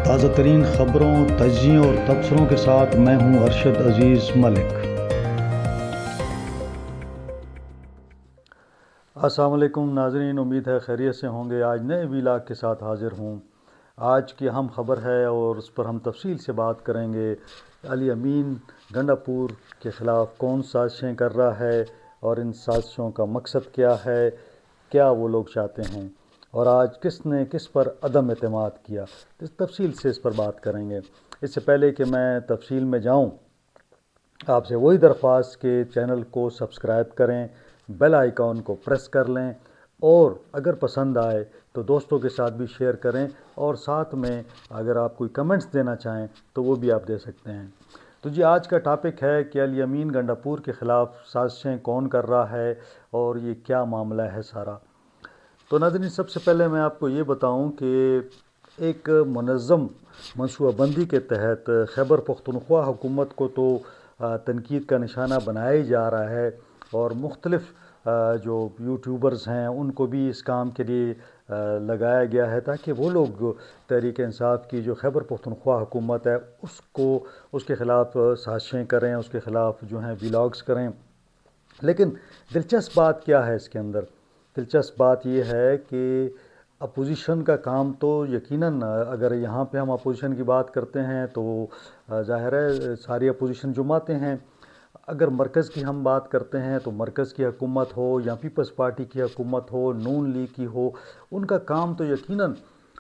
ताज़ा तरीन ख़बरों, तज्ज़ियों और तबसरों के साथ मैं हूँ अरशद अज़ीज़ मलिक। अस्सलाम वालेकुम नाज़रीन, उम्मीद है खैरियत से होंगे। आज नए व्लॉग के साथ हाज़िर हूँ। आज की अहम ख़बर है और उस पर हम तफसील से बात करेंगे। अली अमीन गंडापुर के ख़िलाफ़ कौन साजिशें कर रहा है और इन साजिशों का मकसद क्या है, क्या वो लोग चाहते हैं और आज किसने किस पर अदम एतमाद किया। इस तफसील से इस पर बात करेंगे। इससे पहले कि मैं तफसील में जाऊँ, आपसे वही दरख्वास्त के चैनल को सब्सक्राइब करें, बेल आइकॉन को प्रेस कर लें और अगर पसंद आए तो दोस्तों के साथ भी शेयर करें और साथ में अगर आप कोई कमेंट्स देना चाहें तो वो भी आप दे सकते हैं। तो जी, आज का टॉपिक है कि अली अमीन गंडापुर के ख़िलाफ़ साजिशें कौन कर रहा है और ये क्या मामला है सारा। तो नाज़रीन, सबसे पहले मैं आपको ये बताऊं कि एक मुनज़्ज़म मनसूबाबंदी के तहत खैबर पख्तूनख्वा हुकूमत को तो तनकीद का निशाना बनाया ही जा रहा है और मुख्तलिफ़ जो यूट्यूबर्स हैं उनको भी इस काम के लिए लगाया गया है ताकि वो लोग तहरीक इंसाफ की जो खैबर पख्तूनख्वा हुकूमत है उसको उसके ख़िलाफ़ साजिशें करें, उसके ख़िलाफ़ जो हैं व्लॉग्स करें। लेकिन दिलचस्प बात क्या है इसके अंदर? दिलचस्प बात यह है कि अपोजिशन का काम तो यकीनन, अगर यहाँ पे हम अपोजिशन की बात करते हैं तो ज़ाहिर है सारी अपोजिशन जुमाते हैं। अगर मरकज़ की हम बात करते हैं तो मरकज़ की हुकूमत हो या पीपल्स पार्टी की हुकूमत हो, नून लीग की हो, उनका काम तो यकीनन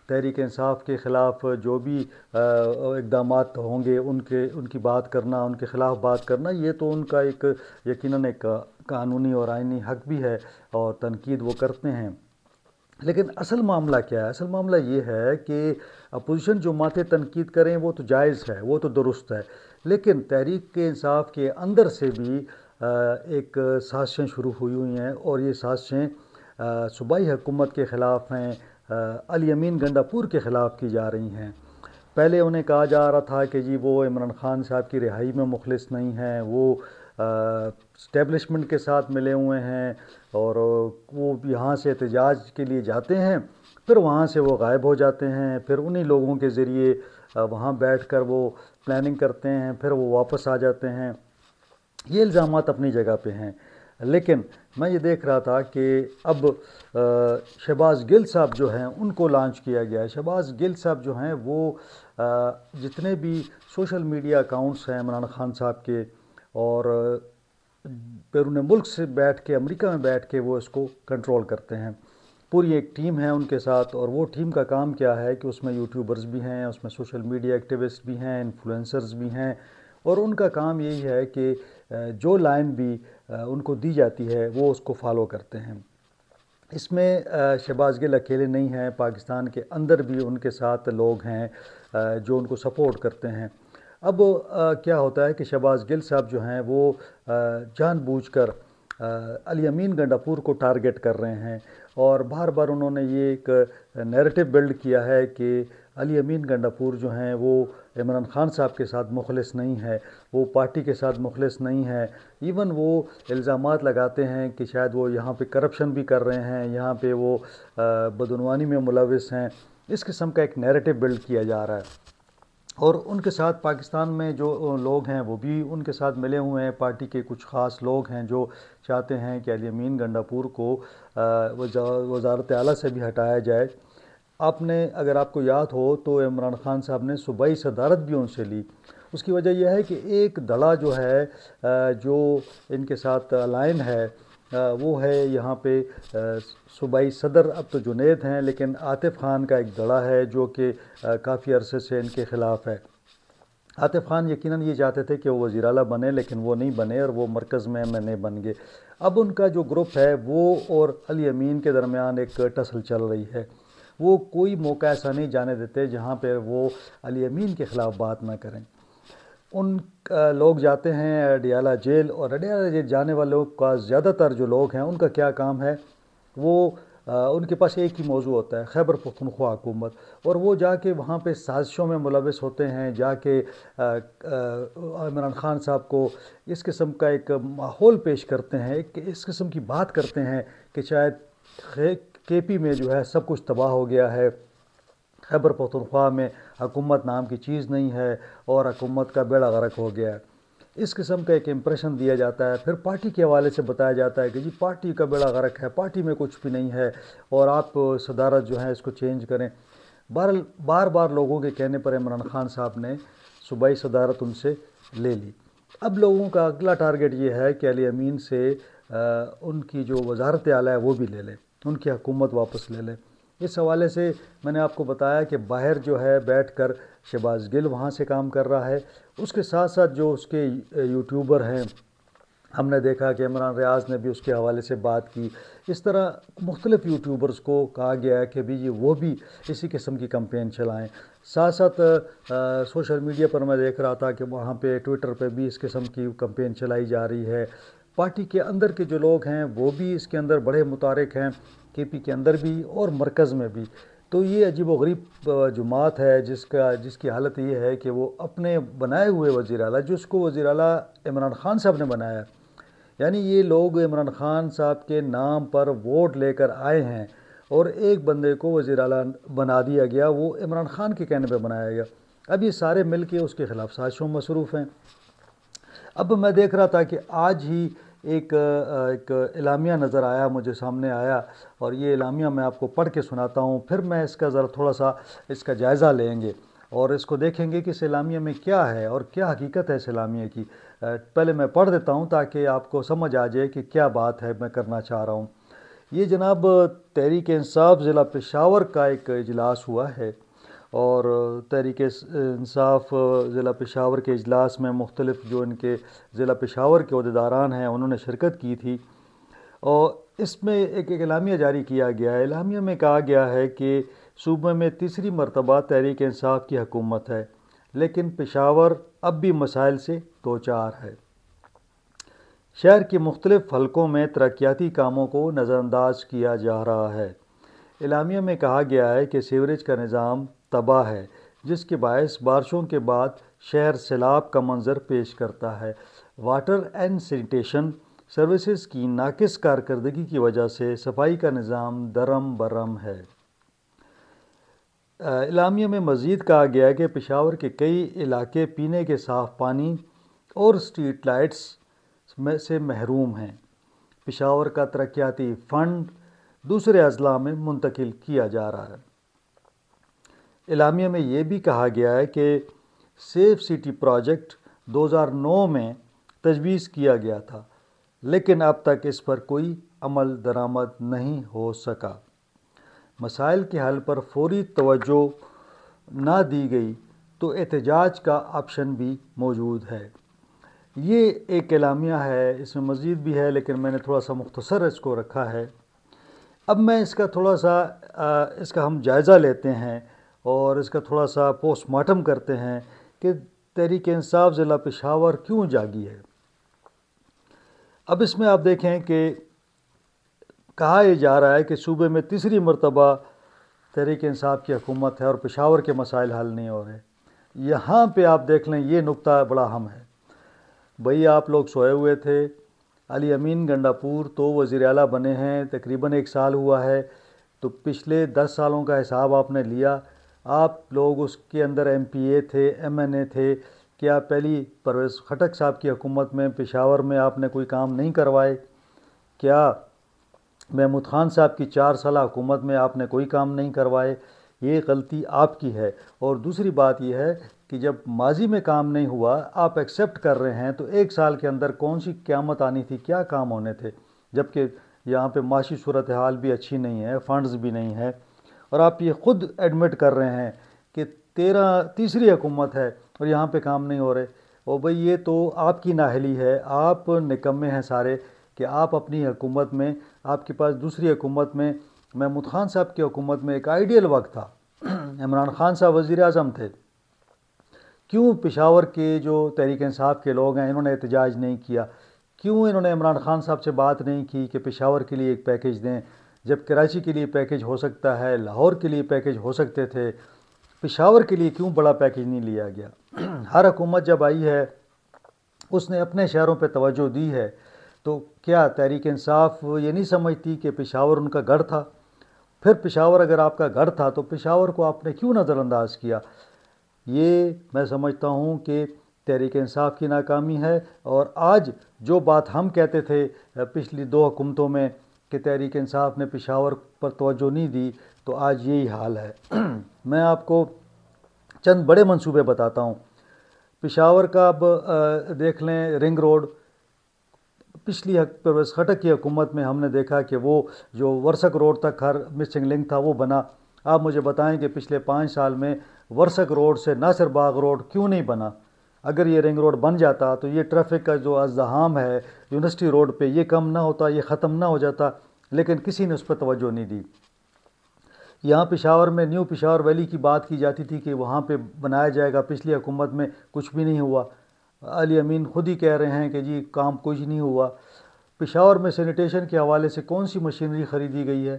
तहरीक इंसाफ के ख़िलाफ़ जो भी इक़दामात होंगे उनकी बात करना, उनके ख़िलाफ़ बात करना, ये तो उनका एक यकीनन एक कानूनी और आइनी हक़ भी है और तनकीद वो करते हैं। लेकिन असल मामला क्या है? असल मामला ये है कि अपोजिशन जो माते तनकीद करें वो तो जायज़ है, वो तो दुरुस्त है, लेकिन तहरीक के इंसाफ के अंदर से भी एक साजिशें शुरू हुई हैं और ये साजिशें सूबाई हुकूमत के ख़िलाफ़ हैं, अली अमीन गंडापुर के ख़िलाफ़ की जा रही हैं। पहले उन्हें कहा जा रहा था कि जी वो इमरान खान साहब की रिहाई में मुखलिस नहीं हैं, वो इस्टेब्लिशमेंट के साथ मिले हुए हैं और वो यहाँ से एहतजाज के लिए जाते हैं, फिर वहाँ से वो गायब हो जाते हैं, फिर उन्हीं लोगों के ज़रिए वहाँ बैठकर वो प्लानिंग करते हैं, फिर वो वापस आ जाते हैं। ये इल्ज़ामात अपनी जगह पे हैं, लेकिन मैं ये देख रहा था कि अब शहबाज गिल साहब जो हैं उनको लॉन्च किया गया है। शहबाज गिल साहब जो हैं वो जितने भी सोशल मीडिया अकाउंट्स हैं इमरान खान साहब के और बैरून मुल्क से बैठ के, अमेरिका में बैठ के वो इसको कंट्रोल करते हैं। पूरी एक टीम है उनके साथ और वो टीम का काम क्या है कि उसमें यूट्यूबर्स भी हैं, उसमें सोशल मीडिया एक्टिविस्ट भी हैं, इन्फ्लुएंसर्स भी हैं और उनका काम यही है कि जो लाइन भी उनको दी जाती है वो उसको फॉलो करते हैं। इसमें शहबाज गिल अकेले नहीं हैं, पाकिस्तान के अंदर भी उनके साथ लोग हैं जो उनको सपोर्ट करते हैं। अब क्या होता है कि शहबाज गिल साहब जो हैं वो जानबूझकर अली अमीन गंडापुर को टारगेट कर रहे हैं और बार बार उन्होंने ये एक नैरेटिव बिल्ड किया है कि अली अमीन गंडापुर जो हैं वो इमरान खान साहब के साथ मुखलिस नहीं है, वो पार्टी के साथ मुखलिस नहीं है। इवन वो इल्ज़ामात लगाते हैं कि शायद वो यहाँ पे करप्शन भी कर रहे हैं, यहाँ पे वो बदनवानी में मुलविस हैं। इस किस्म का एक नैरेटिव बिल्ड किया जा रहा है और उनके साथ पाकिस्तान में जो लोग हैं वो भी उनके साथ मिले हुए हैं। पार्टी के कुछ ख़ास लोग हैं जो चाहते हैं कि अली अमीन गंडापुर को वज़ारत आला से भी हटाया जाए। अगर आपको याद हो तो इमरान खान साहब ने सूबाई सदारत भी उनसे ली। उसकी वजह यह है कि एक दड़ा जो है जो इनके साथ अलाइन है वो है यहाँ पे सूबाई सदर अब तो जुनेद हैं, लेकिन आतिफ़ खान का एक दड़ा है जो कि काफ़ी अरसे से इनके ख़िलाफ़ है। आतिफ़ खान यकीनन ये चाहते थे कि वो वज़ीर आला बने, लेकिन वो नहीं बने और वो मरकज़ में MNA बन गए। अब उनका जो ग्रुप है वो और अली अमीन के दरमियान एक टसल चल रही है। वो कोई मौका ऐसा नहीं जाने देते जहाँ पर वो अली अमीन के ख़िलाफ़ बात ना करें। उन लोग जाते हैं अडियाला जेल और अडियाला जेल जाने वालों का ज़्यादातर जो लोग हैं उनका क्या काम है, वो उनके पास एक ही मौजू होता है, खैबर पख्तूनख्वा हुकूमत, और वो जाके वहाँ पे साजिशों में मुलविस होते हैं, जाके इमरान खान साहब को इस किस्म का एक माहौल पेश करते हैं, इस किस्म की बात करते हैं कि शायद KP में जो है सब कुछ तबाह हो गया है, खैबर पख्तूनख्वा में हुकूमत नाम की चीज़ नहीं है और हुकूमत का बेड़ा गर्क हो गया है। इस किस्म का एक इम्प्रेशन दिया जाता है। फिर पार्टी के हवाले से बताया जाता है कि जी पार्टी का बेड़ा गर्क है, पार्टी में कुछ भी नहीं है और आप सदारत जो है इसको चेंज करें। बार बार लोगों के कहने पर इमरान खान साहब ने सूबाई सदारत उनसे ले ली। अब लोगों का अगला टारगेट ये है कि अली अमीन से उनकी जो वजारत आला है वो भी ले लें, उनकी हुकूमत वापस ले लें। इस हवाले से मैंने आपको बताया कि बाहर जो है बैठकर शहबाज गिल वहाँ से काम कर रहा है। उसके साथ साथ जो उसके यूट्यूबर हैं, हमने देखा कि इमरान रियाज ने भी उसके हवाले से बात की। इस तरह मुख्तलिफ़ यूट्यूबर्स को कहा गया है कि भी ये वो भी इसी किस्म की कैंपेन चलाएं। साथ साथ सोशल मीडिया पर मैं देख रहा था कि वहाँ पे ट्विटर पे भी इस किस्म की कैंपेन चलाई जा रही है। पार्टी के अंदर के जो लोग हैं वो भी इसके अंदर बड़े मुतारिक हैं, केपी के अंदर भी और मरकज़ में भी। तो ये अजीब व गरीब जमात है जिसकी हालत ये है कि वो अपने बनाए हुए वज़ीर आला, जिसको वज़ीर आला इमरान खान साहब ने बनाया, यानी ये लोग इमरान खान साहब के नाम पर वोट लेकर आए हैं और एक बंदे को वज़ीर आला बना दिया गया, वो इमरान खान के कहने पे बनाया गया। अब ये सारे मिल के उसके ख़िलाफ़ साजिशों में मसरूफ़ हैं। अब मैं देख रहा था कि आज ही एक एलामिया नज़र आया, मुझे सामने आया, और ये एलामिया मैं आपको पढ़ के सुनाता हूँ, फिर मैं इसका ज़रा थोड़ा सा इसका जायज़ा लेंगे और इसको देखेंगे कि इस एलामिया में क्या है और क्या हकीकत है इस एलामिया की। पहले मैं पढ़ देता हूँ ताकि आपको समझ आ जाए कि क्या बात है मैं करना चाह रहा हूँ। ये जनाब तहरीक इंसाफ ज़िला पेशावर का एक इजलास हुआ है और तहरीक इंसाफ ज़िला पेशावर के इजलास में मुख्तलिफ़ जो इनके ज़िला पेशावर के अहदेदारान हैं उन्होंने शिरकत की थी और इसमें एक एलामिया जारी किया गया है। एलामिया में कहा गया है कि सूबे में तीसरी मरतबा तहरीक इंसाफ की हुकूमत है, लेकिन पेशावर अब भी मसाइल से दो चार है। शहर के मुख्तलिफ़ हलकों में तरक्याती कामों को नज़रअंदाज किया जा रहा है। एलामिया में कहा गया है कि सीवरेज का निज़ाम तबाह है, जिसके बायस बारिशों के बाद शहर सैलाब का मंजर पेश करता है। वाटर एंड सैनिटेशन सर्विसेज की नाकिस कारकर्दगी की वजह से सफाई का निज़ाम दरम बरम है। एलामिया में मज़ीद कहा गया है कि पेशावर के कई इलाके पीने के साफ़ पानी और स्ट्रीट लाइट्स में से महरूम हैं। पेशावर का तरक्याती फ़ंड दूसरे अजला में मुंतकिल किया जा रहा है। एलामिया में ये भी कहा गया है कि सेफ सिटी प्रोजेक्ट 2009 में तजवीज़ किया गया था, लेकिन अब तक इस पर कोई अमल दरामद नहीं हो सका। मसाइल के हल पर फौरी तवज्जो ना दी गई तो एहतजाज का ऑप्शन भी मौजूद है। ये एक एलामिया है, इसमें मज़ीद भी है लेकिन मैंने थोड़ा सा मुख्तसर इसको रखा है। अब मैं इसका थोड़ा सा इसका हम जायज़ा लेते हैं और इसका थोड़ा सा पोस्टमार्टम करते हैं कि तहरीक इंसाफ ज़िला पेशावर क्यों जागी है। अब इसमें आप देखें कि कहा यह जा रहा है कि सूबे में तीसरी मरतबा तहरीक इंसाफ की हुकूमत है और पेशावर के मसाइल हल नहीं हो रहे। यहाँ पे आप देख लें, ये नुक्ता बड़ा अहम है। भाई आप लोग सोए हुए थे, अली अमीन गंडापुर तो वज़ीर आला बने हैं, तकरीबन 1 साल हुआ है, तो पिछले 10 सालों का हिसाब आपने लिया। आप लोग उसके अंदर MPA थे, MNA थे। क्या पहली परवेज़ खटक साहब की हुकूमत में पेशावर में आपने कोई काम नहीं करवाए? क्या महमूद ख़ान साहब की 4 साल हुकूमत में आपने कोई काम नहीं करवाए? ये गलती आपकी है। और दूसरी बात यह है कि जब माजी में काम नहीं हुआ आप एक्सेप्ट कर रहे हैं, तो 1 साल के अंदर कौन सी क़यामत आनी थी, क्या काम होने थे, जबकि यहाँ पे माशी सूरत हाल भी अच्छी नहीं है, फंड्स भी नहीं है, और आप ये ख़ुद एडमिट कर रहे हैं कि तीसरी हुकूमत है और यहाँ पे काम नहीं हो रहे। और भाई ये तो आपकी नाअहली है, आप निकम्मे हैं सारे कि आप अपनी हुकूमत में, आपके पास दूसरी हुकूमत में महमूद ख़ान साहब की हुकूमत में एक आइडियल वक्त था, इमरान ख़ान साहब वज़ीर आज़म थे। क्यों पेशावर के जो तहरीक इंसाफ के लोग हैं इन्होंने एहतजाज नहीं किया? क्यों इन्होंने इमरान ख़ान साहब से बात नहीं की कि पेशावर के लिए एक पैकेज दें, जब कराची के लिए पैकेज हो सकता है, लाहौर के लिए पैकेज हो सकते थे, पेशावर के लिए क्यों बड़ा पैकेज नहीं लिया गया? हर हुकूमत जब आई है उसने अपने शहरों पे तवज्जो दी है, तो क्या तहरीक इंसाफ ये नहीं समझती कि पेशावर उनका गढ़ था? फिर पेशावर अगर आपका घर था तो पेशावर को आपने क्यों नज़रअंदाज किया? ये मैं समझता हूँ कि तहरीक इंसाफ की नाकामी है। और आज जो बात हम कहते थे पिछली 2 हुकूमतों में कि तहरीक इंसाफ ने पेशावर पर तवज्जो नहीं दी, तो आज यही हाल है। मैं आपको चंद बड़े मंसूबे बताता हूँ। पेशावर का अब देख लें, रिंग रोड, पिछली परवेज़ खटक की हुकूमत में हमने देखा कि वो जो वर्सक रोड तक हर मिसिंग लिंक था वो बना। आप मुझे बताएं कि पिछले 5 साल में वर्सक रोड से नासिर बाग रोड क्यों नहीं बना? अगर ये रिंग रोड बन जाता तो ये ट्रैफिक का जो अज़्ज़हाम है यूनिवर्सिटी रोड पे, ये कम ना होता, ये ख़त्म ना हो जाता। लेकिन किसी ने उस पर तवज्जो नहीं दी। यहाँ पेशावर में न्यू पेशावर वैली की बात की जाती थी कि वहाँ पे बनाया जाएगा, पिछली हुकूमत में कुछ भी नहीं हुआ। अली अमीन खुद ही कह रहे हैं कि जी काम कुछ नहीं हुआ। पेशावर में सैनिटेशन के हवाले से कौन सी मशीनरी ख़रीदी गई है?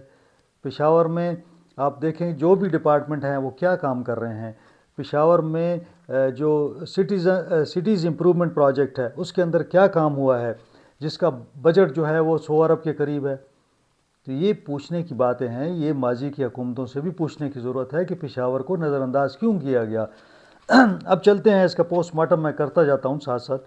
पेशावर में आप देखें जो भी डिपार्टमेंट हैं वो क्या काम कर रहे हैं। पेशावर में जो सिटीज़ इम्प्रूवमेंट प्रोजेक्ट है उसके अंदर क्या काम हुआ है, जिसका बजट जो है वो 100 अरब के करीब है। तो ये पूछने की बातें हैं, ये माजी की हुकूमतों से भी पूछने की ज़रूरत है कि पेशावर को नज़रअंदाज क्यों किया गया। अब चलते हैं, इसका पोस्टमार्टम मैं करता जाता हूँ साथ साथ।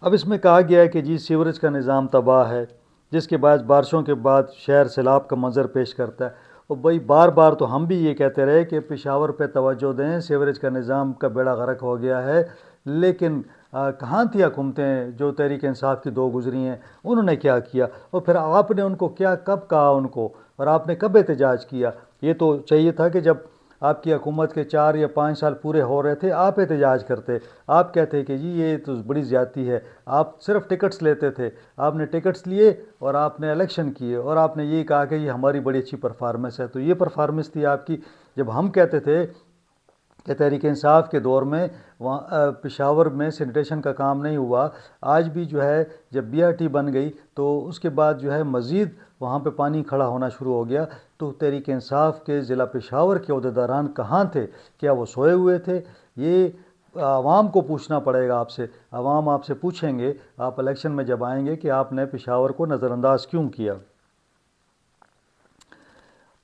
अब इसमें कहा गया है कि जी सीवरेज का निज़ाम तबाह है, जिसके बाद बारिशों के बाद शहर सैलाब का मंजर पेश करता है। और भाई बार बार तो हम भी ये कहते रहे कि पेशावर पे तवज्जो दें, सीवरेज का निज़ाम का बेड़ा गर्क हो गया है। लेकिन कहाँ थी हुकूमतें जो तहरीक इंसाफ की 2 गुजरी हैं? उन्होंने क्या किया? और फिर आपने उनको क्या कब कहा उनको, और आपने कब एहतजाज किया? ये तो चाहिए था कि जब आपकी हुकूमत के 4 या 5 साल पूरे हो रहे थे आप एहतजाज करते। आप कहते कि जी ये तो बड़ी ज़्यादती है। आप सिर्फ टिकट्स लेते थे, आपने टिकट्स लिए और आपने इलेक्शन किए और आपने ये कहा कि ये हमारी बड़ी अच्छी परफॉर्मेंस है। तो ये परफॉर्मेंस थी आपकी जब हम कहते थे कि तहरीक इंसाफ के दौर में वहाँ पेशावर में सैनिटेशन का काम नहीं हुआ। आज भी जो है जब BRT बन गई तो उसके बाद जो है मज़ीद वहाँ पे पानी खड़ा होना शुरू हो गया। तो तहरीक इंसाफ के ज़िला पेशावर के अहदेदारान कहाँ थे? क्या वो सोए हुए थे? ये आवाम को पूछना पड़ेगा आपसे। आवाम आपसे पूछेंगे आप इलेक्शन में जब आएंगे कि आपने पेशावर को नज़रअंदाज क्यों किया।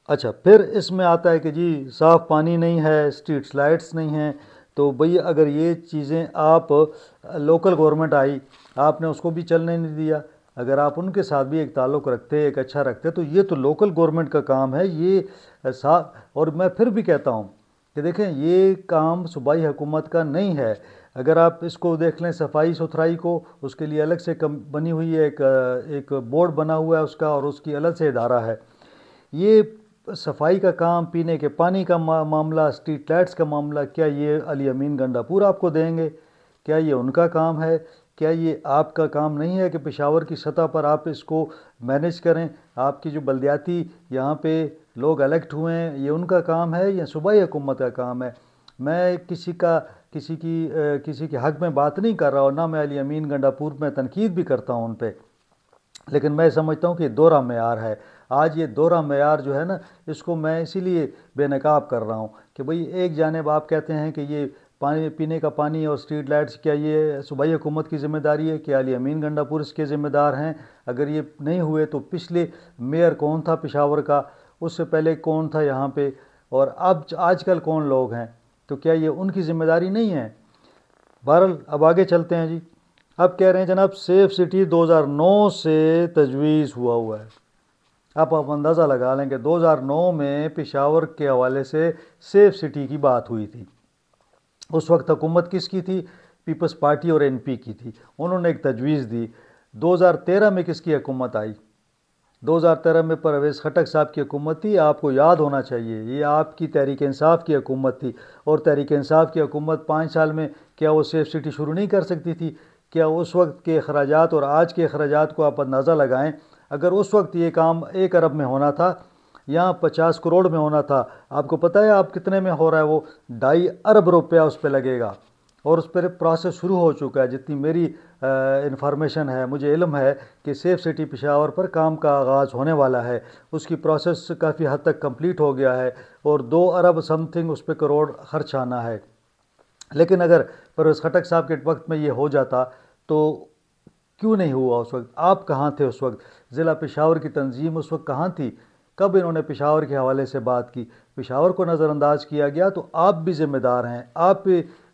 अच्छा, फिर इसमें आता है कि जी साफ़ पानी नहीं है, स्ट्रीट लाइट्स नहीं हैं। तो भाई अगर ये चीज़ें आप लोकल गवर्नमेंट आई, आपने उसको भी चलने नहीं दिया। अगर आप उनके साथ भी एक ताल्लुक़ रखते, एक अच्छा रखते, तो ये तो लोकल गवर्नमेंट का काम है। ये और मैं फिर भी कहता हूँ कि देखें ये काम सूबाई हुकूमत का नहीं है। अगर आप इसको देख लें सफाई सुथराई को, उसके लिए अलग से बनी हुई है, एक बोर्ड बना हुआ है उसका, और उसकी अलग से इदारा है। ये सफाई का काम, पीने के पानी का मामला, स्ट्रीट लाइट्स का मामला, क्या ये अली अमीन गंडापुर आपको देंगे? क्या ये उनका काम है? क्या ये आपका काम नहीं है कि पेशावर की सतह पर आप इसको मैनेज करें? आपकी जो बल्दियाती यहाँ पे लोग इलेक्ट हुए हैं, ये उनका काम है या सूबाई हुकूमत का काम है? मैं किसी के हक़ में बात नहीं कर रहा हूँ, ना मैं अली अमीन गंडापुर में तनकीद भी करता हूँ उन पर। लेकिन मैं समझता हूँ कि दोहरा मेयार है। आज ये दोहरा मेयार जो है ना, इसको मैं इसीलिए बेनकाब कर रहा हूँ कि भाई एक जानिब आप कहते हैं कि ये पानी, पीने का पानी और स्ट्रीट लाइट्स, क्या ये सूबाई हुकूमत की ज़िम्मेदारी है? क्या अली अमीन गंडापुर इसके ज़िम्मेदार हैं? अगर ये नहीं हुए तो पिछले मेयर कौन था पेशावर का, उससे पहले कौन था यहाँ पे, और अब आजकल कौन लोग हैं? तो क्या ये उनकी ज़िम्मेदारी नहीं है? बहरहाल अब आगे चलते हैं जी। अब कह रहे हैं जनाब सेफ सिटी 2009 से तजवीज़ हुआ है। आप अंदाज़ा लगा लें कि 2009 में पेशावर के हवाले से सेफ सिटी की बात हुई थी। उस वक्त हुकूमत किसकी थी? पीपल्स पार्टी और NP की थी। उन्होंने एक तजवीज़ दी। 2013 में किसकी हुकूमत आई? 2013 में परवेज़ खटक साहब की हुकूमत थी। आपको याद होना चाहिए ये आपकी तहरीक इंसाफ की हुकूमत थी। और तहरीक इंसाफ की हुकूमत 5 साल में क्या वो सेफ सिटी शुरू नहीं कर सकती थी? क्या उस वक्त के अखराजात और आज के अखराजात को आप अंदाज़ा लगाएं। अगर उस वक्त ये काम 1 अरब में होना था, यहाँ 50 करोड़ में होना था, आपको पता है आप कितने में हो रहा है? वो 2.5 अरब रुपया उस पर लगेगा। और उस पर प्रोसेस शुरू हो चुका है। जितनी मेरी इंफॉर्मेशन है, मुझे इल्म है कि सेफ सिटी पेशावर पर काम का आगाज़ होने वाला है। उसकी प्रोसेस काफ़ी हद तक कंप्लीट हो गया है और 2 अरब समथिंग उस पर करोड़ खर्च आना है। लेकिन अगर परवेज़ खटक साहब के वक्त में ये हो जाता तो क्यों नहीं हुआ उस वक्त? आप कहाँ थे उस वक्त? ज़िला पेशावर की तंजीम उस वक्त कहाँ थी? कब इन्होंने पेशावर के हवाले से बात की? पेशावर को नज़रअंदाज किया गया तो आप भी ज़िम्मेदार हैं।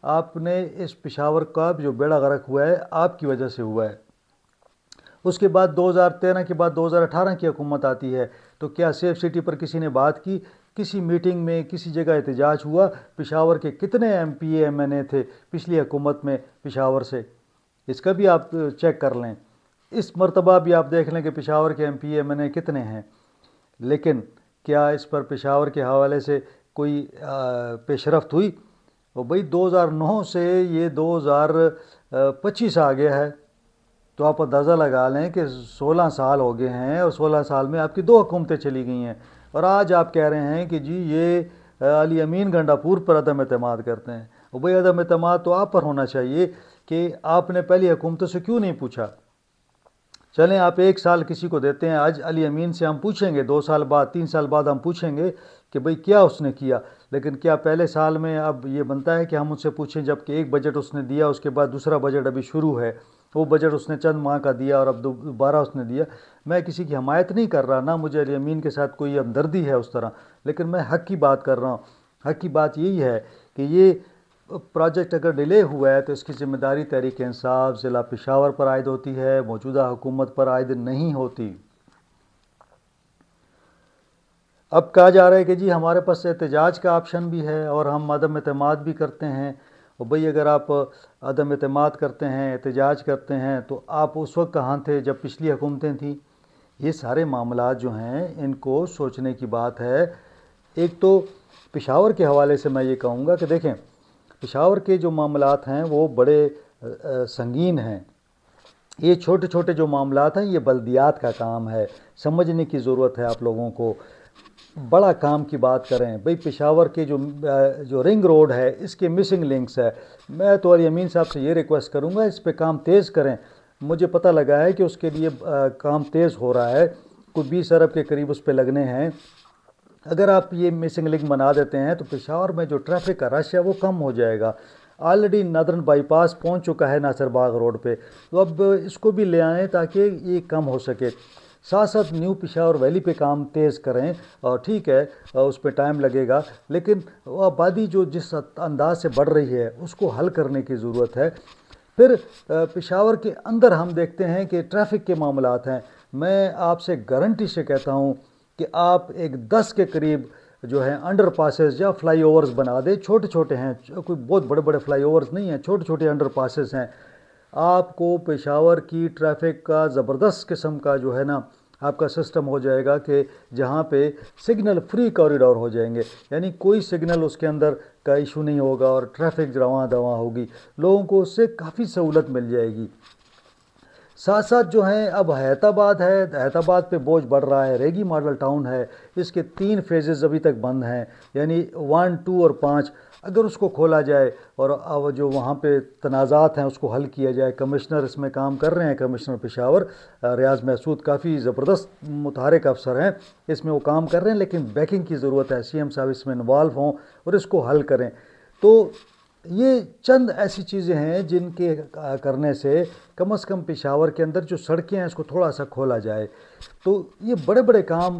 आपने इस पेशावर का जो बेड़ा गर्क हुआ है आपकी वजह से हुआ है। उसके बाद 2013 के बाद 2018 की हुकूमत आती है, तो क्या सेफ सिटी पर किसी ने बात की? किसी मीटिंग में किसी जगह एहतजाज हुआ? पेशावर के कितने MPA MNA थे पिछली हुकूमत में पेशावर से? इसका भी आप चेक कर लें। इस मरतबा भी आप देख लें कि पेशावर के MPA MNA कितने हैं। लेकिन क्या इस पर पेशावर के हवाले से कोई पेशरफ्त हुई? वो भाई 2009 से ये 2025 आ गया है, तो आप अंदाज़ा लगा लें कि 16 साल हो गए हैं और 16 साल में आपकी 2 हुकूमतें चली गई हैं। और आज आप कह रहे हैं कि जी ये अली अमीन गंडापुर पर अदम एतमाद करते हैं। और भाई अदम एतमाद तो आप पर होना चाहिए कि आपने पहली हुकूमतों से क्यों नहीं पूछा। चलें आप 1 साल किसी को देते हैं, आज अली अमीन से हम पूछेंगे 2 साल बाद 3 साल बाद हम पूछेंगे कि भाई क्या उसने किया। लेकिन क्या पहले साल में अब ये बनता है कि हम उससे पूछें, जबकि एक बजट उसने दिया, उसके बाद दूसरा बजट अभी शुरू है, वो बजट उसने चंद माह का दिया और अब दोबारा उसने दिया। मैं किसी की हमायत नहीं कर रहा, ना मुझे अली अमीन के साथ कोई हमदर्दी है उस तरह, लेकिन मैं हक़ की बात कर रहा हूँ। हक़ की बात यही है कि ये प्रोजेक्ट अगर डिले हुआ है तो इसकी ज़िम्मेदारी तहरीक इंसाफ ज़िला पेशावर पर आयद होती है, मौजूदा हुकूमत पर आयद नहीं होती। अब कहा जा रहा है कि जी हमारे पास एहतजाज का ऑप्शन भी है और हम अदम एतमाद भी करते हैं। और भाई अगर आप अदम एतमाद करते हैं, एहतजाज करते हैं, तो आप उस वक्त कहाँ थे जब पिछली हुकूमतें थीं? ये सारे मामला जो हैं इनको सोचने की बात है। एक तो पेशावर के हवाले से मैं ये कहूँगा कि देखें, पेशावर के जो मामलात हैं वो बड़े संगीन हैं। ये छोटे छोटे जो मामलात हैं ये बल्दियात का काम है, समझने की ज़रूरत है आप लोगों को। बड़ा काम की बात करें, भाई पेशावर के जो रिंग रोड है इसके मिसिंग लिंक्स है। मैं तो अली अमीन साहब से ये रिक्वेस्ट करूँगा इस पे काम तेज़ करें। मुझे पता लगा है कि उसके लिए काम तेज़ हो रहा है, कोई 20 अरब के करीब उस पर लगने हैं। अगर आप ये मिसिंग लिंक बना देते हैं तो पेशावर में जो ट्रैफिक का रश है वो कम हो जाएगा। ऑलरेडी नदरन बाईपास पहुंच चुका है नासिर बाग रोड पे, तो अब इसको भी ले आएँ ताकि ये कम हो सके। साथ साथ न्यू पेशावर वैली पे काम तेज़ करें, और ठीक है उस पर टाइम लगेगा, लेकिन वो आबादी जो जिस अंदाज से बढ़ रही है उसको हल करने की ज़रूरत है। फिर पेशावर के अंदर हम देखते हैं कि ट्रैफिक के मामलात हैं। मैं आपसे गारंटी से कहता हूँ कि आप एक 10 के करीब जो है अंडर पासेस या फ्लाई ओवर्स बना दे। छोटे छोटे हैं, कोई बहुत बड़े बड़े फ्लाई ओवर्स नहीं हैं, छोटे छोटे अंडर पासेस हैं। आपको पेशावर की ट्रैफिक का ज़बरदस्त किस्म का जो है ना आपका सिस्टम हो जाएगा कि जहाँ पे सिग्नल फ्री कॉरिडोर हो जाएंगे, यानी कोई सिग्नल उसके अंदर का इशू नहीं होगा और ट्रैफिक रवां दवां होगी, लोगों को उससे काफ़ी सहूलत मिल जाएगी। साथ साथ जो है अब हैदराबाद है, हैदराबाद पे बोझ बढ़ रहा है। रेगी मॉडल टाउन है, इसके 3 फेजेस अभी तक बंद हैं, यानी 1, 2 और 5। अगर उसको खोला जाए और अब जो वहाँ पे तनाज़ात हैं उसको हल किया जाए, कमिश्नर इसमें काम कर रहे हैं, कमिश्नर पेशावर रियाज महसूद काफ़ी ज़बरदस्त मुतहरिक अफसर हैं, इसमें वो काम कर रहे हैं, लेकिन बैकिंग की ज़रूरत है। CM साहब इसमें इन्वॉल्व हों और इसको हल करें। तो ये चंद ऐसी चीज़ें हैं जिनके करने से कम से कम पेशावर के अंदर जो सड़कें हैं इसको थोड़ा सा खोला जाए। तो ये बड़े बड़े काम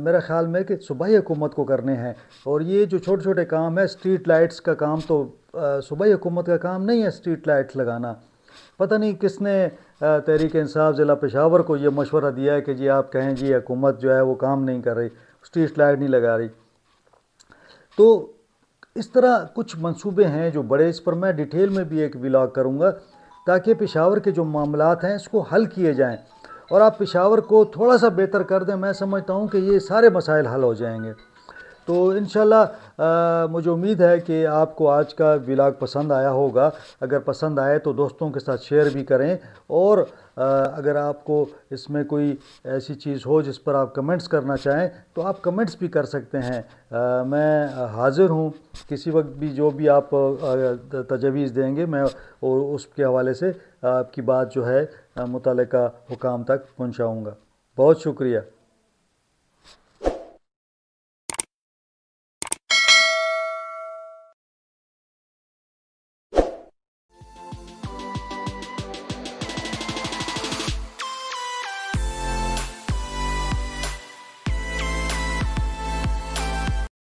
मेरा ख़्याल में कि सूबाई हुकूमत को करने हैं। और ये जो छोटे छोटे काम है, स्ट्रीट लाइट्स का काम तो सूबाई हुकूमत का काम नहीं है स्ट्रीट लाइट्स लगाना। पता नहीं किसने तहरीक इंसाफ ज़िला पेशावर को ये मशवरा दिया है कि जी आप कहें जी हुकूमत जो है वो काम नहीं कर रही, स्ट्रीट लाइट नहीं लगा रही। तो इस तरह कुछ मंसूबे हैं जो बड़े, इस पर मैं डिटेल में भी एक व्लॉग करूँगा ताकि पेशावर के जो मामलात हैं इसको हल किए जाएं और आप पेशावर को थोड़ा सा बेहतर कर दें। मैं समझता हूँ कि ये सारे मसाइल हल हो जाएंगे। तो इंशाल्लाह मुझे उम्मीद है कि आपको आज का व्लॉग पसंद आया होगा। अगर पसंद आए तो दोस्तों के साथ शेयर भी करें, और अगर आपको इसमें कोई ऐसी चीज़ हो जिस पर आप कमेंट्स करना चाहें तो आप कमेंट्स भी कर सकते हैं। मैं हाज़िर हूँ, किसी वक्त भी जो भी आप तजवीज़ देंगे मैं उसके हवाले से आपकी बात जो है मुतल्लिका हुकाम तक पहुँचाऊँगा। बहुत शुक्रिया।